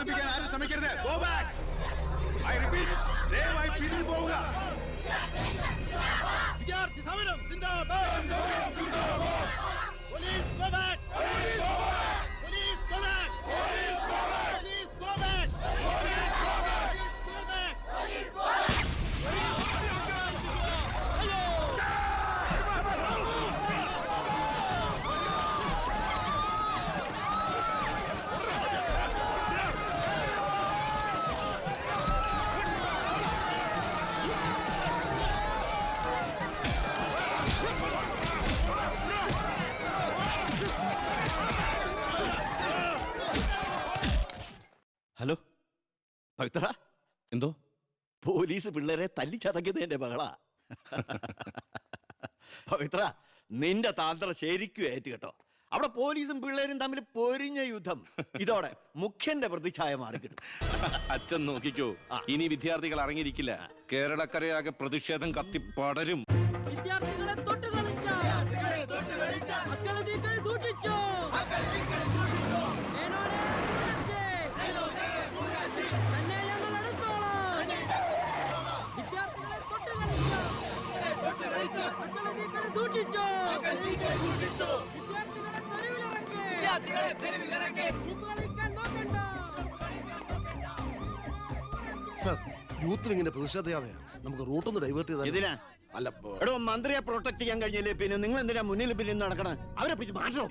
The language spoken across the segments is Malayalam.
ശമിപ്പിക്കാൻ ആരും ശ്രമിക്കരുത്. Go back. I repeat, ദയവായി പിരിഞ്ഞു പോവുക. വിദ്യാർത്ഥി സമരം സിന്ദാബാദ്. Police go back. Police go back. Police go back. Police go back. Police go back. Police go back. Police go back. Hello Pavithra, എന്തോ? പോലീസ് പിള്ളേരെ തല്ലിച്ചതക്കിയതിന്റെ ബഹള. പവിത്ര, നിന്റെ താന്ത്രം ശരിക്കും ഏറ്റ് കേട്ടോ. അവിടെ പോലീസും പിള്ളേരും തമ്മിൽ പൊരിഞ്ഞ യുദ്ധം. ഇതോടെ മുഖ്യന്റെ പ്രതിച്ഛായ മാറിക്കിട്ടും. അച്ഛൻ നോക്കിക്കോ, ഇനി വിദ്യാർത്ഥികൾ ഇറങ്ങിയിരിക്കില്ല. കേരളക്കരയാകെ പ്രതിഷേധം കത്തിപ്പടരും. വിദ്യാർത്ഥികളെ തൊട്ടുകളിച്ചോ, മക്കളെ നീക്കൾ സൂക്ഷിച്ചോ, തന്നെ ഞങ്ങൾ എടുത്തോളാം. വിദ്യാർത്ഥികളെ തൊട്ടുകളിച്ചോ, മക്കളെ നീക്കൾ സൂക്ഷിച്ചോ, വിദ്യാർത്ഥികളെ തെരുവിലിറക്കി, കളിക്കാൻ നോക്കണ്ട. സർ, യൂത്തിൽ ഇങ്ങനെ പ്രതിഷേധയാതെയാണ്. നമുക്ക് റൂട്ടൊന്ന് ഡൈവേർട്ട് ചെയ്താൽ. ഇതിനാ അല്ല, എടോ, മന്ത്രിയെ പ്രൊട്ടക്ട് ചെയ്യാൻ കഴിഞ്ഞില്ലേ പിന്നെ നിങ്ങൾ എന്തിനാ മുന്നിൽ പിന്നിൽ നടക്കണം? അവരെ പിടിച്ച് മാറ്റോ.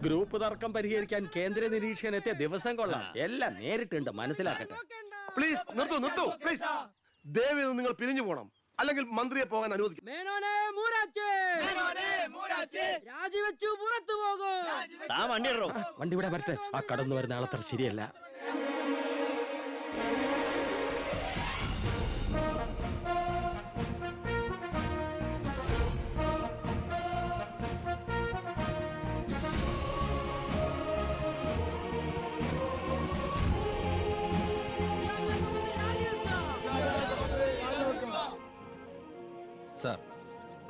ഗ്രൂപ്പ് തർക്കം പരിഹരിക്കാൻ കേന്ദ്ര നിരീക്ഷകൻ എത്തിയ ദിവസം കൊള്ളാം. എല്ലാം നേരിട്ടുണ്ട്, മനസ്സിലാക്കട്ടെ. പ്ലീസ് നിർത്തൂ പ്ലീസ്. ദയവേത് നിങ്ങൾ പിരിഞ്ഞു പോകണം, അല്ലെങ്കിൽ മന്ത്രിയെ പോകാൻ അനുവദിക്കും. രാജിവെച്ചു പുറത്തു പോകും. വണ്ടി ഇടറോ. വണ്ടി ഇവിടെ വരട്ടെ. ആ കടന്നു വരുന്ന ആളത്ര ശരിയല്ല. സാർ,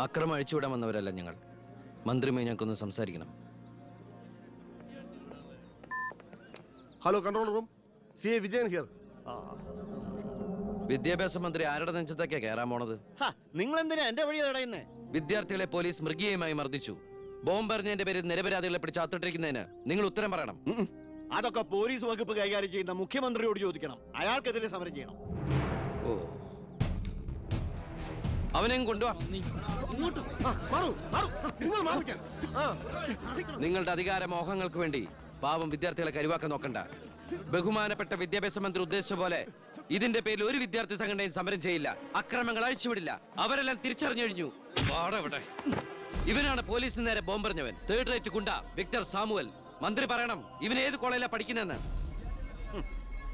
അക്രമം അഴിച്ചുവിടാൻ വന്നവരല്ല ഞങ്ങൾ. മന്ത്രിയുമായി ഞങ്ങൾക്കൊന്ന് സംസാരിക്കണം. Hello, control room. C A Vijayan here. വിദ്യാഭ്യാസ മന്ത്രി ആരുടെ നെഞ്ചത്തൊക്കെയാ കയറാൻ പോണത്? നിങ്ങൾ എന്തിനാ എന്റെ വഴി തടയുന്നേ? വിദ്യാർത്ഥികളെ പോലീസ് മൃഗീയമായി മർദ്ദിച്ചു. ബോംബെറിഞ്ഞതിന്റെ പേരിൽ നിരപരാധികളെ പിടിച്ച് അത്തിട്ടിരിക്കുന്നതിന് നിങ്ങൾ ഉത്തരം പറയണം. അതൊക്കെ പോലീസ് വകുപ്പ് കൈകാര്യം ചെയ്യുന്ന മുഖ്യമന്ത്രിയോട് ചോദിക്കണം. അയാൾക്കെതിരെ സമരം ചെയ്യണം. ഓ, അവനെയും കൊണ്ടുവാ. നിങ്ങളുടെ അധികാര മോഹങ്ങൾക്ക് വേണ്ടി പാവം വിദ്യാർത്ഥികളെ കരുവാക്കാൻ നോക്കണ്ട. ബഹുമാനപ്പെട്ട വിദ്യാഭ്യാസ മന്ത്രി ഉദ്ദേശിച്ച പോലെ ഇതിന്റെ പേരിൽ ഒരു വിദ്യാർത്ഥി സംഘടനയും സമരം ചെയ്യില്ല, അക്രമങ്ങൾ അഴിച്ചുവിടില്ല. അവരെല്ലാം തിരിച്ചറിഞ്ഞു കഴിഞ്ഞു. ഇവനാണ് പോലീസിന് നേരെ ബോംബെറിഞ്ഞവൻ, 3rd റേറ്റ് ഗുണ്ട വിക്ടർ സാമുവൽ. മന്ത്രി പറയണം ഇവൻ ഏത് കോളേജിലാണ് പഠിക്കുന്നതെന്ന്.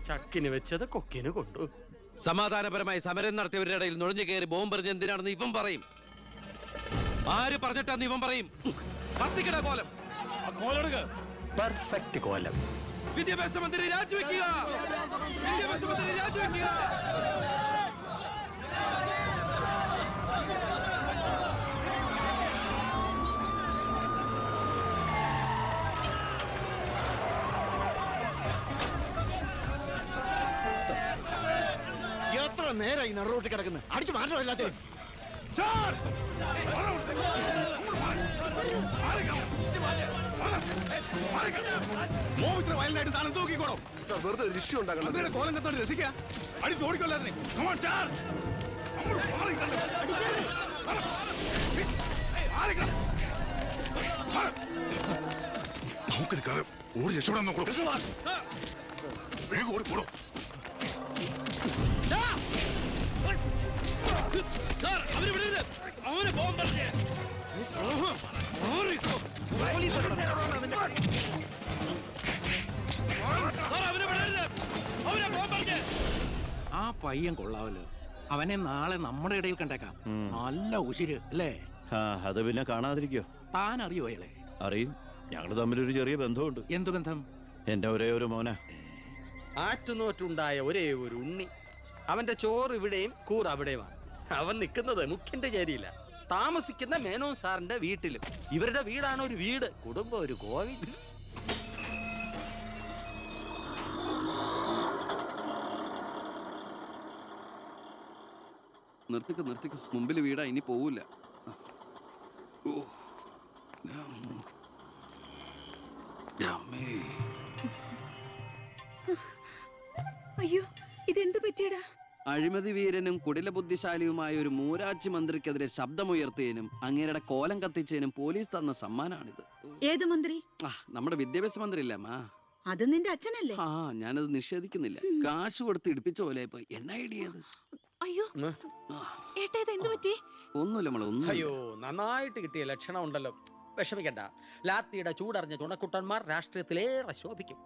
ചക്കിന് വെച്ചത് കൊക്കിന് കൊണ്ടു. സമാധാനപരമായി സമരം നടത്തിയവരുടെ ഇടയിൽ നുഴഞ്ഞു കയറി ബോംബെറിഞ്ഞ എന്തിനാണെന്ന് ഇവൻ പറയും. ആര് പറഞ്ഞിട്ടാന്ന് ഇവൻ പറയും. കത്തിക്കട കോലം. പെർഫെക്റ്റ് കോലം. വിദ്യാഭ്യാസ മന്ത്രി രാജിവെക്കുക. വിദ്യാഭ്യാസ മന്ത്രി രാജിവെക്കുക. എത്ര നേരം ഈ നടുറോട്ടിൽ കിടക്കുന്നത്? അടിച്ചു മാറ്റോ എല്ലാത്തിനും. വയലിനായിട്ട് താനും തൂക്കിക്കോളും. സർ, വെറുതെ ഒരു ഇഷ്യൂ ഉണ്ടാക്കണം. കോലം കത്തോട് രസിക്കുക. അടിച്ചു ഓടിക്കൊല്ലാതിനെ. നമുക്ക് നിൽക്കാതെ ഓടി രക്ഷപ്പെടാൻ നോക്കണോ? വേഗം ഓടിപ്പോടോ. അവനെ ബോംബെറിഞ്ഞ് ആ പയ്യൻ കൊള്ളാവല്ലോ. അവനെ നാളെ നമ്മുടെ ഇടയിൽ കണ്ടേക്കാം. നല്ല ഉശിര് അല്ലേ? അത് പിന്നെ കാണാതിരിക്കോ? താൻ അറിയോ അയാളെ? അറിയും. ഞങ്ങൾ തമ്മിലൊരു ചെറിയ ബന്ധമുണ്ട്. എന്തു ബന്ധം? എന്റെ ഒരേ ഒരു മോന. ആറ്റുനോറ്റുണ്ടായ ഒരേ ഒരു ഉണ്ണി. അവന്റെ ചോറ് ഇവിടെയും കൂറ് അവിടെയുമാണ്. അവൻ നിൽക്കുന്നത് മുഖ്യന്റെ ചേരിയില്ല, താമസിക്കുന്ന മേനോൻ സാറിന്റെ വീട്ടിലും. ഇവരുടെ വീടാണ് ഒരു വീട്, കുടുംബം ഒരു കോവിൽ. നിർത്തിക്കോ മുമ്പിൽ വീടാ, ഇനി പോവില്ല. അയ്യോ, ഇതെന്ത് പറ്റിയടാ? അഴിമതി വീരനും കുടില ബുദ്ധിശാലിയുമായ ഒരു മൂരാച്ചി മന്ത്രിക്കെതിരെ ശബ്ദമുയർത്തിയതിനും അങ്ങേരുടെ കോലം കത്തിച്ചതിനും പോലീസ് തന്ന സമ്മാനാണിത്. ഏത് മന്ത്രി? നമ്മുടെ വിദ്യാഭ്യാസ മന്ത്രി ഇല്ലേ അമ്മ? അത് നിന്റെ അച്ഛനല്ലേ? ഞാനത് നിഷേധിക്കുന്നില്ല. കാശ് കൊടുത്ത് ഇടിപ്പിച്ച പോലെ പോയി. എന്നാ ഐഡിയത്? അയ്യോ ഏട്ടാ, ഇത് എന്ത് പറ്റി? ഒന്നുമില്ല മോളെ, അയ്യോ, നന്നായിട്ട് കിട്ടിയ ലക്ഷണം ഉണ്ടല്ലോ. വിഷമിക്കണ്ട. ലാത്തിയുടെ ചൂടറിഞ്ഞ തുണക്കുട്ടന്മാർ രാഷ്ട്രീയത്തിലേറെ ശോഭിക്കും.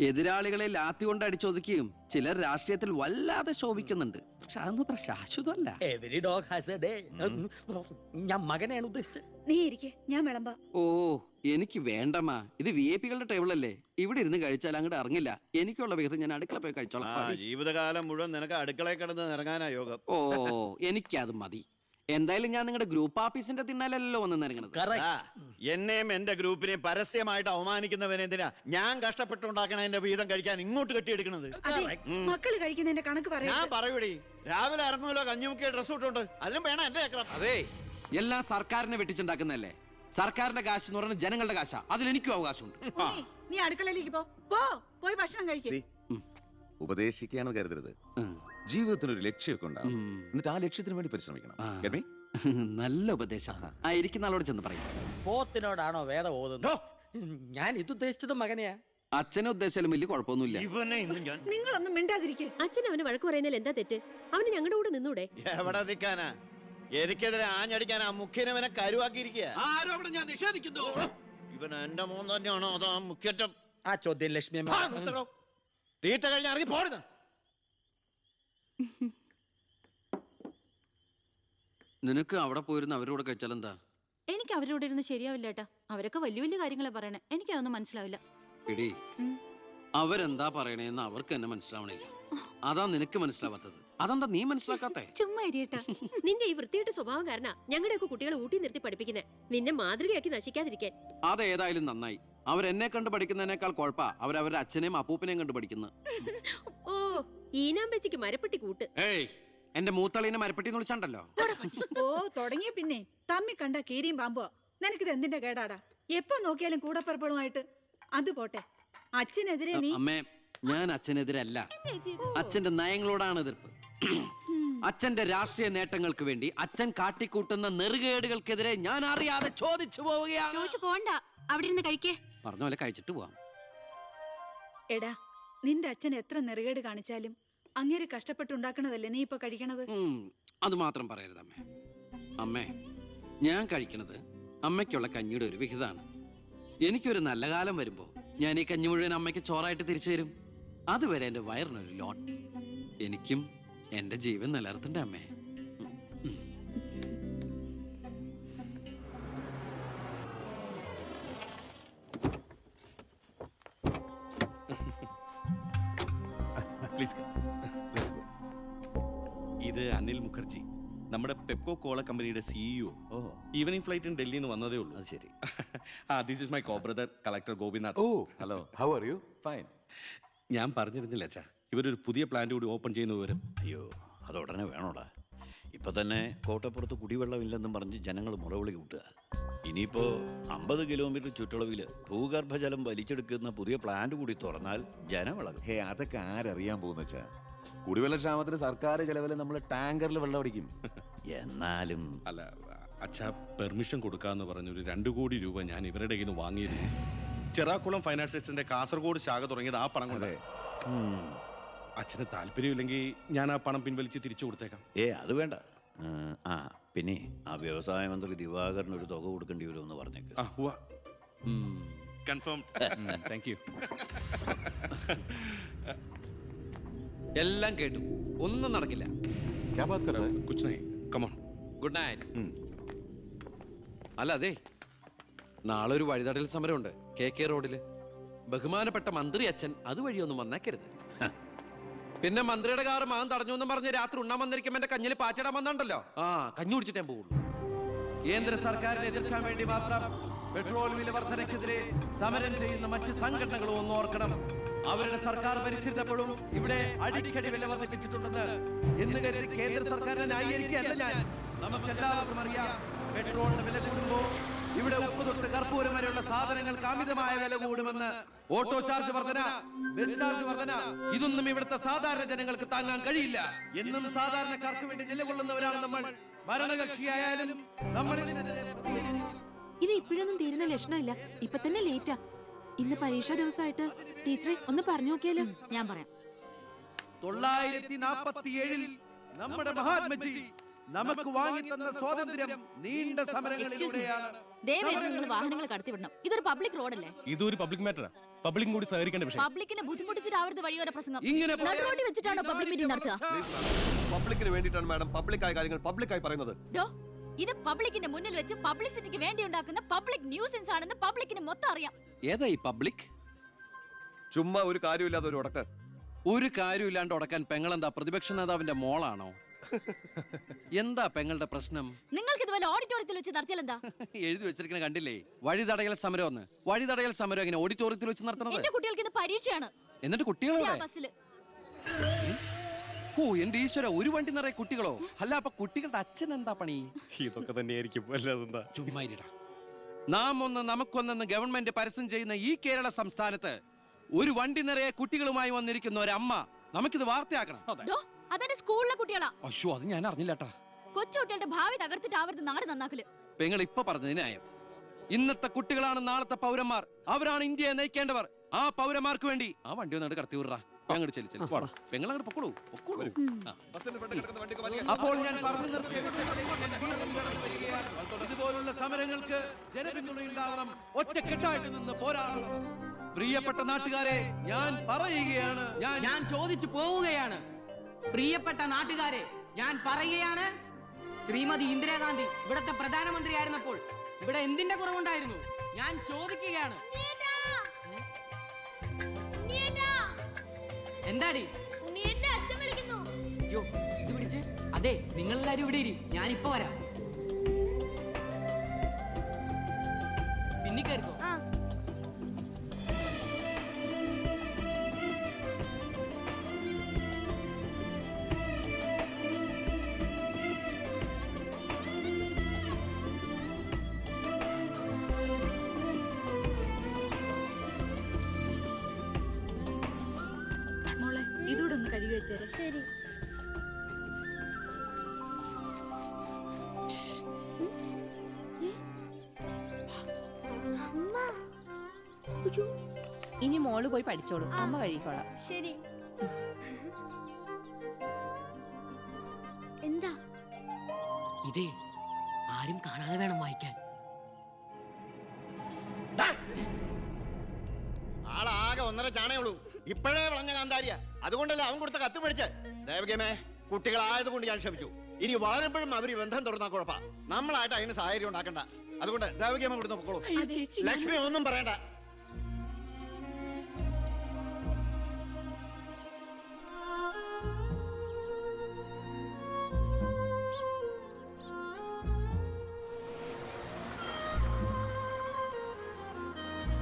എതിരാളികളെ ലാത്തി കൊണ്ട് അടിച്ചൊതുക്കിയും ചിലർ രാഷ്ട്രീയത്തിൽ വല്ലാതെ ശോഭിക്കുന്നുണ്ട്. പക്ഷെ അതൊന്നും അത്ര ശാശ്വതമല്ല. Every dog has a day. ഞാൻ മകനെയാണ് ഉദ്ദേശിച്ചത്. നീ ഇരിക്കെ, ഞാൻ വിളമ്പാ. ഓ, എനിക്ക് വേണ്ടമ്മ. ഇത് VIP-കളുടെ ടേബിൾ അല്ലേ? ഇവിടെ ഇരുന്ന് കഴിച്ചാൽ അങ്ങോട്ട് ഇറങ്ങില്ല. എനിക്കുള്ള വിധം ഞാൻ അടുക്കള പോയി കഴിച്ചോളാം. ജീവിതകാലം മുഴുവൻ നിനക്ക് അടുക്കളയിൽ കിടന്ന് ഇറങ്ങാനാ യോഗം. ഓ, എനിക്കത് മതി. എന്തായാലും ഞാൻ നിങ്ങളുടെ ഗ്രൂപ്പ് ഓഫീസിന്റെ തിന്നാലല്ലോ വന്ന് നിറങ്ങണത്. എന്നെയും എന്റെ ഗ്രൂപ്പിനെയും പരസ്യമായിട്ട് അവമാനിക്കുന്നവനെന്തിനാ ഞാൻ കഷ്ടപ്പെട്ടുണ്ടാക്കണ എന്റെ വീതം കഴിക്കാൻ ഇങ്ങോട്ട് കെട്ടിയെടുക്കണത്? മക്കള് കഴിക്കുന്നതിന്റെ കണക്ക് പറയാ. ഞാൻ പറയൂടി, രാവിലെ ഇറങ്ങുമല്ലോ കഞ്ഞിമുക്കിയ ഡ്രസ് ഇട്ടുണ്ട്, അതിനും വേണം എന്റെ ചക്രം. അതെ, എല്ലാം സർക്കാരിനെ വെട്ടിച്ചുണ്ടാക്കുന്നല്ലേ? സർക്കാരിന്റെ കാശ് എന്ന് പറയുന്നത് ജനങ്ങളുടെ കാശാ. അതിൽ എനിക്കും അവകാശമുണ്ട്. നീ അടുക്കളയിലേക്ക് പോയി ഭക്ഷണം കഴിക്കും. ഉപദേശിക്കുകയാണെന്ന് കരുതരുത്. ജീവിതത്തിന് ഒരു ലക്ഷ്യമൊക്കെ ഉണ്ടാവും. എന്നിട്ട് ആ ലക്ഷ്യത്തിന് വേണ്ടി പരിശ്രമിക്കണം. നല്ല ഉപദേശം. ഇരിക്കുന്ന ആളോട് ചെന്ന് പറയും. പോത്തിനോടാണോ വേദം ഓതുന്നത്? ഞാൻ ഇത് ഉദ്ദേശിച്ചത് മകനെയാ. അച്ഛനെ ഉദ്ദേശിച്ചാലും വലിയ കുഴപ്പമൊന്നുമില്ല. നിങ്ങളൊന്നും മിണ്ടാതിരിക്കെ. അച്ഛൻ അവന് വഴക്ക് പറയുന്നതിൽ എന്താ തെറ്റ്? അവന് ഞങ്ങളുടെ കൂടെ നിന്നൂടെ? എവിടെ നിൽക്കാനാ? എനിക്കെതിരെ ആഞ്ഞടിക്കാനാ മുഖ്യനവനെ കരുവാക്കിയിരിക്കുക. ഞാൻ നിഷേധിക്കുന്നു. ഇവൻ എന്റെ മോൻ തന്നെയാണോ അതാ മുഖ്യറ്റം? ആ ചോദ്യം ലക്ഷ്മി തീറ്റ കഴിഞ്ഞ് ഇറങ്ങി പോടുന്ന. നിനക്ക് അവിടെ പോയിരുന്ന അവരോട് കഴിച്ചാൽ എന്താ? എനിക്ക് അവരോട് ഇരുന്ന് ശരിയാവില്ല ഏട്ടാ. അവരൊക്കെ വലിയ വലിയ കാര്യങ്ങളെ പറയണേ. എനിക്കതൊന്നും മനസ്സിലാവില്ല. എടി, അവരെന്താ പറയണേന്ന് അവർക്ക് എന്നെ മനസ്സിലാവണില്ല. അതാ നിനക്ക് മനസ്സിലാവാത്തത്. അതെന്താ നീ മനസ്സിലാക്കാത്തേ? ചുമ്മാ ഇരിയേട്ടാ. നിന്റെ ഈ വൃത്തിയുടെ സ്വഭാവം കാരണം ഞങ്ങളുടെയൊക്കെ കുട്ടികളെ ഊട്ടി നിർത്തി പഠിപ്പിക്കുന്നത്, നിന്നെ മാതൃകയാക്കി നശിക്കാതിരിക്കാൻ. അതേതായാലും നന്നായി. അവരെന്നെ കണ്ട് പഠിക്കുന്നതിനേക്കാൾ കുഴപ്പാ അവരവരുടെ അച്ഛനെയും അപ്പൂപ്പനെയും കണ്ട് പഠിക്കുന്നത്. ഓ, ഈനാമ്പച്ചിക്ക് മരപ്പെട്ടി കൂട്ട്. ഏയ്, എന്റെ മൂത്തളീനെ മരപ്പെട്ടി വിളിച്ചാണ്ടല്ലോ. ഓ, തുടങ്ങിയ പിന്നെ തമ്മി കണ്ട കീരിയും പാമ്പോ. നിനക്കിത് എന്തിന്റെ കേടാടാ? എപ്പോ നോക്കിയാലും കൂടപ്പറപ്പളുമായിട്ട്. അത് പോട്ടെ, അച്ഛനെതിരെ നീ. അമ്മേ, ഞാൻ അച്ഛനെതിരല്ല. അച്ഛന്റെ നയങ്ങളോടാണ് എതിർപ്പ്. അച്ഛന്റെ രാഷ്ട്രീയ നേട്ടങ്ങൾക്ക് വേണ്ടി അച്ഛൻ കാട്ടിക്കൂട്ടുന്ന നെറുകേടുകൾക്കെതിരെ ഞാൻ അറിയാതെ ചോദിച്ചു പോവുകയാണ്. ചോദിച്ചു പോണ്ട, അവിടെ ഇരുന്ന് കഴിക്കേ. പറഞ്ഞ പോലെ കഴിച്ചിട്ട് പോവാം. എടാ, നിന്റെ അച്ഛൻ എത്ര നെറുകേട് കാണിച്ചാലും അങ്ങേര് കഷ്ടപ്പെട്ടുണ്ടാക്കണതല്ലേ നീ ഇപ്പൊ കഴിക്കണത്? അത് മാത്രം പറയരുത് അമ്മേ. അമ്മേ, ഞാൻ കഴിക്കണത് അമ്മയ്ക്കുള്ള കഞ്ഞിയുടെ ഒരു വിഹിതമാണ്. എനിക്കൊരു നല്ല കാലം വരുമ്പോ ഞാൻ ഈ കഞ്ഞി മുഴുവൻ അമ്മയ്ക്ക് ചോറായിട്ട് തിരിച്ചു തരും. അതുവരെ എന്റെ വയറിനൊരു ലോൺ. എനിക്കും എന്റെ ജീവൻ നിലനിർത്തണ്ടേ അമ്മേ? ഇത് അനിൽ മുഖർജി, നമ്മുടെ പെപ്കോ കോള കമ്പനിയുടെ CEO. ഈവനിങ് ഫ്ലൈറ്റ് ഡൽഹിയിൽ നിന്ന് വന്നതേ ഉള്ളൂ. അത് ശരി. This is my co brother collector Gopinath. Hello, how are you? Fine. ഞാൻ പറഞ്ഞിരുന്നില്ല അച്ഛാ, ഇവരൊരു പുതിയ പ്ലാന്റ് കൂടി ഓപ്പൺ ചെയ്യുന്ന വിവരം. അയ്യോ, അത് ഉടനെ വേണോടാ. ഇപ്പൊ തന്നെ കോട്ടപ്പുറത്ത് കുടിവെള്ളമില്ലെന്നും പറഞ്ഞ് ജനങ്ങൾ മുറവിളി കൂട്ടുക. ഇനിയിപ്പോ 50 കിലോമീറ്റർ ചുറ്റളവിൽ ഭൂഗർഭജലം വലിച്ചെടുക്കുന്ന പുതിയ പ്ലാന്റ് കൂടി തുറന്നാൽ ജനവിളകും. ഹേ, അതൊക്കെ ആരറിയാൻ പോകുന്ന വെച്ചാ? കുടിവെള്ള ക്ഷാമത്തിന് സർക്കാർ ചെലവില് നമ്മൾ ടാങ്കറിൽ വെള്ളം അടിക്കും. എന്നാലും അല്ല അച്ഛാ, പെർമിഷൻ കൊടുക്കാന്ന് പറഞ്ഞൊരു 2 കോടി രൂപ ഞാൻ ഇവരുടെ കയ്യിൽ നിന്ന് വാങ്ങിയിരുന്നു. ചെറാക്കുളം ഫൈനാൻസേഴ്സിന്റെ കാസർഗോഡ് ശാഖ തുടങ്ങിയത് ആ പണം കൊണ്ട്. അച്ഛന് താല്പര്യമില്ലെങ്കിൽ ഞാൻ ആ പണം പിൻവലിച്ച് തിരിച്ചു കൊടുത്തേക്കാം. അത് വേണ്ട. പിന്നെ ആ വ്യവസായ മന്ത്രി ദിവാകരന് ഒരു തുക കൊടുക്കേണ്ടി വരുമെന്ന് പറഞ്ഞേക്ക്. കൺഫേം. Thank you. എല്ലാം കേട്ടു, ഒന്നും നടക്കില്ല. Good night. അല്ല, അതെ, നാളെ ഒരു വഴിതടൽ സമരമുണ്ട് KK റോഡില്. ബഹുമാനപ്പെട്ട മന്ത്രി അച്ഛൻ അതുവഴിയൊന്നും വന്നേക്കരുത്. പിന്നെ മന്ത്രിയുടെ കാറ് മകൻ തടഞ്ഞു എന്നും പറഞ്ഞ് രാത്രി ഉണ്ണാൻ വന്നിരിക്കുമ്പോ എന്റെ കഞ്ഞിൽ പാച്ചിടാൻ വന്നിട്ടുണ്ടല്ലോ. കഞ്ഞി കുടിച്ചിട്ടേ പോകുള്ളൂ. കേന്ദ്ര സർക്കാരിനെ എതിർക്കാൻ വേണ്ടി മാത്രം പെട്രോൾ വില വർധനയ്ക്കെതിരെ സമരം ചെയ്യുന്ന മറ്റ് സംഘടനകളും ഒന്ന് ഓർക്കണം. അവരുടെ സർക്കാർ ഭരിച്ചിരുന്നപ്പോഴും ഇവിടെ അടിക്കടി വില വർദ്ധിപ്പിച്ചിട്ടുണ്ടെന്ന് എന്ന് കരുതി കേന്ദ്ര സർക്കാരിനെ ന്യായീകരിക്കുകയല്ല ഞാൻ. നമുക്കെല്ലാവർക്കും അറിയാം, പെട്രോളിന് വില കൂടുമ്പോൾ ഇവിടെ ഉപ്പ് തൊട്ട് കർപ്പൂരം വരെയുള്ള സാധനങ്ങൾക്ക് അമിതമായ വില കൂടുമെന്ന്. ഓട്ടോ ചാർജ് വർധന, ബസ് ചാർജ് വർധന, ഇതൊന്നും ഇവിടുത്തെ സാധാരണ ജനങ്ങൾക്ക് താങ്ങാൻ കഴിയില്ല. എന്നും സാധാരണക്കാർക്ക് വേണ്ടി നിലകൊള്ളുന്നവരാണ് നമ്മൾ. ഭരണകക്ഷിയായാലും നമ്മൾ ഇത് ഇപ്പോഴൊന്നും തീരുന്ന ലക്ഷണമില്ല. ഇപ്പൊ തന്നെ ലേറ്റാ. ഇന്ന് പരീക്ഷാ ദിവസമായിട്ട് ടീച്ചറെ ഒന്ന് പറഞ്ഞു നോക്കിയാലോ? ഞാൻ പറയാം. 947 നമ്മുടെ മഹാത്മജി നമുക്ക് വാങ്ങി തന്ന സ്വാതന്ത്ര്യം നീണ്ട സമരങ്ങളിലൂടെയാണ്. ദയവേത് നിങ്ങൾ വാഹനങ്ങൾ കടത്തിവിടണം. ഇതൊരു പബ്ലിക് റോഡല്ലേ? ഇതൊരു പബ്ലിക് മാറ്ററാ. പബ്ലിക്കും കൂടി സഹകരിക്കേണ്ട വിഷയം. പബ്ലിക്കിനെ ബുദ്ധിമുട്ടിച്ചിട്ടാവരുത് വഴിയോര പ്രസംഗം. ഇങ്ങനെ നടുറോഡിൽ വെച്ചിട്ടാണോ പബ്ലിക് മീറ്റിംഗ് നടത്തുക? പബ്ലിക്കിന് വേണ്ടിയിട്ടാണ് മാഡം പബ്ലിക്കായ കാര്യങ്ങൾ പബ്ലിക്കായി പറയുന്നത്. ഇത് പബ്ലിക്കിന്റെ മുന്നിൽ വെച്ച് പബ്ലിസിറ്റിക്ക് വേണ്ടി ഉണ്ടാക്കുന്ന പബ്ലിക് ന്യൂസൻസ് ആണെന്ന് പബ്ലിക്കിന് മൊത്തം അറിയാം. ഏതാ ഈ പബ്ലിക്? ചുമ്മാ ഒരു കാര്യമില്ലാതെ ഒരു ഉടക്ക്. ഒരു കാര്യമില്ലാണ്ട് ഉടക്കാൻ പെങ്ങളെന്താ പ്രതിപക്ഷ നേതാവിന്റെ മോളാണോ? എന്താ പെങ്ങളുടെ പ്രശ്നം? നിങ്ങൾക്ക് ഇതുപോലെ ഓഡിറ്റോറിയത്തിൽ വെച്ച് നടത്തിയാൽ എന്താ? എഴുതി വെച്ചിരിക്കണ കണ്ടില്ലേ? വഴിതടയൽ സമരം ഒന്ന്. വഴിതടയൽ സമരം എങ്ങനെ ഓഡിറ്റോറിയത്തിൽ വെച്ച് നടത്തണത്? എന്റെ കുട്ടികൾക്ക് ഇത് പരീക്ഷയാണ്. എന്നിട്ട് കുട്ടികളെ ബസ്സില് ഓ എന്റെ ഈശ്വര, ഒരു വണ്ടി നിറയെ കുട്ടികളോ? അല്ല, അപ്പൊ കുട്ടികളുടെ അച്ഛൻ എന്താ പണി? ഇതൊക്കെ തന്നെയായിരിക്കും. അല്ലാതെന്താ? ചുമ്മാരിടാ. നാം ഒന്ന് നമുക്കൊന്നെന്ന് ഗവൺമെന്റ് പരസ്യം ചെയ്യുന്ന ഈ കേരള സംസ്ഥാനത്ത് ഒരു വണ്ടി നിറയെ കുട്ടികളുമായി വന്നിരിക്കുന്ന ഒരമ്മ, നമുക്കിത് വാർത്തയാക്കണം. അതെന്റെ സ്കൂളിലെ കുട്ടികളാ. അയ്യോ, അത് ഞാൻ അറിഞ്ഞില്ലാട്ടാ. കൊച്ചുകുട്ടികളുടെ ഭാവി തകർത്തിട്ടാവരുത് നാട് നന്നാക്കല്. പെങ്ങൾ ഇപ്പൊ പറഞ്ഞത് ന്യായം. ഇന്നത്തെ കുട്ടികളാണ് നാളത്തെ പൗരന്മാർ. അവരാണ് ഇന്ത്യയെ നയിക്കേണ്ടവർ. ആ പൗരന്മാർക്ക് വേണ്ടി ആ വണ്ടി ഒന്നായിട്ട് കടത്തി വിടറാ. പെങ്ങളോട് പൊക്കോളൂ. അപ്പോൾ ഞാൻ പറഞ്ഞു നിർത്തിയ ഇതുപോലുള്ള സമരങ്ങൾക്ക് ജനപിന്തുണയുണ്ടാവണം. ഒറ്റക്കെട്ടായിട്ട് നിന്ന് പോരാടണം. പ്രിയപ്പെട്ട നാട്ടുകാരെ, ഞാൻ പറയുകയാണ്, ഞാൻ ചോദിച്ചു പോവുകയാണ്. പ്രിയപ്പെട്ട നാട്ടുകാരെ, ഞാൻ പറയുകയാണ്, ശ്രീമതി ഇന്ദിരാഗാന്ധി ഇവിടത്തെ പ്രധാനമന്ത്രിയായിരുന്നപ്പോൾ ഇവിടെ എന്തിന്റെ കുറവുണ്ടായിരുന്നു? ഞാൻ ചോദിക്കുകയാണ്. എന്താടി? അയ്യോ, ഇത് പിടിച്ച്. അതെ, നിങ്ങളെല്ലാരും ഇവിടെ ഇരി, ഞാനിപ്പോ വരാം. പിന്നെ കയറിക്കോ. മോളെ ഇതോടെ ഒന്ന് കഴുകി വെച്ചേരെ. ശരി. ഇനി മോള് പോയി പഠിച്ചോളൂ, അമ്മ കഴിക്കോളാം. ശരി. എന്താ? ഇതേ ആരും കാണാതെ വേണം വായിക്കാൻ. ആളാകെ 1.5 ചാണയുള്ളൂ. ഇപ്പോഴേ വളഞ്ഞ കാന്താരിയ. അതുകൊണ്ടല്ലേ അവൻ കൊടുത്ത കത്ത് മേടിച്ച്. ദേവകമേ, കുട്ടികളായതുകൊണ്ട് ഞാൻ ക്ഷമിച്ചു. ഇനി വളരുമ്പോഴും അവർ ബന്ധം തുറന്നാ കുഴപ്പാ. നമ്മളായിട്ട് അതിന് സാഹചര്യം ഉണ്ടാക്കണ്ട. അതുകൊണ്ട് ദേവകമ്മ കൊടുത്ത് പൊക്കോളൂ. ലക്ഷ്മി ഒന്നും പറയണ്ട.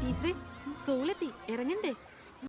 ടീച്ചറെ, സ്കൂളെത്തി, ഇറങ്ങണ്ടേ?